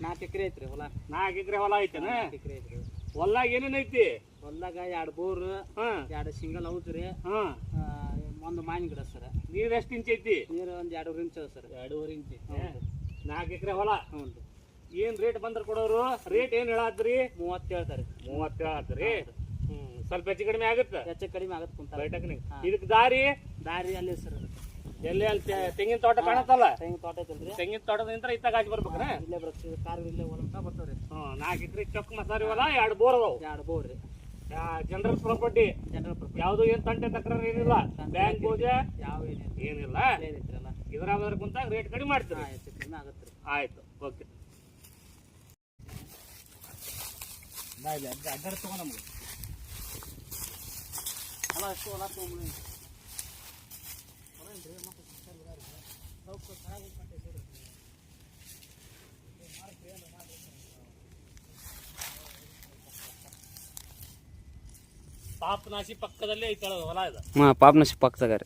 4 ಎಕರೆ ಐತ್ರಿ ಹೊಲ. 4 ಎಕರೆ ಹೊಲ ಐತೆನ? 4 ಎಕರೆ ಐತ್ರಿ. ಹೊಲ್ದಾಗ ಏನೇನ್ ಐತಿ? ಹೊಲ್ದಾಗ 2 ಬೋರ್, 2 ಸಿಂಗಲ್ ಹೌಸ್ ರೀ, ಒಂದು ಮಾವಿನ ಗಿಡ ಸರ್. ನೀರ್ ಎಷ್ಟು ಇಂಚ್ ಐತಿ? ನೀರು ಒಂದು 2 ಇಂಚ್ ಸರ್. 2.5 ಇಂಚ್. 4 ಎಕರೆ ಹೊಲ. ಹ್ಞೂ ರೀ. ಏನ್ ರೇಟ್ ಬಂದ್ರ ಕೊಡೋರು? ರೇಟ್ ಏನ್ ಹೇಳತ್ರಿ? 30 ಹೇಳ್ತಾರೆ. 30 ಹೇಳತ್ರಿ. ಸ್ವಲ್ಪ ಹೆಚ್ಚು ಕಡಿಮೆ ಆಗುತ್ತೆ? ಹೆಚ್ಚು ಕಡಿಮೆ ಆಗತ್ತೆ ಕುಂತ. ಇದಕ್ಕೆ ದಾರಿ ಅಲ್ಲಿ ಸರ್. ಎಲ್ಲಿ? ಅಲ್ಲಿ ತೆಂಗಿನ ತೋಟ ಕಾಣತ್ತಲ್ಲ? ತೆಂಗಿನ ತೋಟ ಐತಲ್ರಿ. ತೆಂಗಿನ ತೋಟದಿಂದ ಇತ್ತಾಗ ಆಚೆ ಬರ್ಬೇಕ್ರ? ಇಲ್ಲೇ ಬರುತ್ತೆ. ಕಾರ್ ಇಲ್ಲೇ ಹೊಲಂತ ಬರ್ತಾವ್ರಿ. 4 ಎಕರೆ ಚೊಕ್ಕ ಮಸಾರಿ ಹೊಲ, 2 ಬೋರ್ ಅದಾವ. 2 ಬೋರ್ ರೀ. General property. ಯಾವ್ದು ಏನ್ ತಂಟೆ ತಕರಾರು ಏನಿಲ್ಲ? ಬ್ಯಾಂಕ್ ಪೂಜೆ ಯಾವ ಏನಿಲ್ಲ. ಏನಿಲ್ಲ. ಇದ್ರಾಗ ಕುಂತಾಗ ರೇಟ್ ಕಡಿಮೆ ಮಾಡ್ತೀರಿ? ಹೆಚ್ಚು ಕಡಿಮೆ ಆಗತ್ತೆ. ಆಯ್ತು, ಓಕೆ. ಅಡ್ಡಾಡ್ ತಗೋ ನಮ್ಗೆ. ಹೊಲ ಎಷ್ಟು ಹೊಲ ತೊಗೊಂಡ್ರಿ? ಪಾಪನಾಶಿ ಪಕ್ಕದಲ್ಲೇ ಐತಳ ಹೊಲ ಇದು. ಪಾಪನಾಶಿ ಪಕ್ಕದಾಗ ರೀ.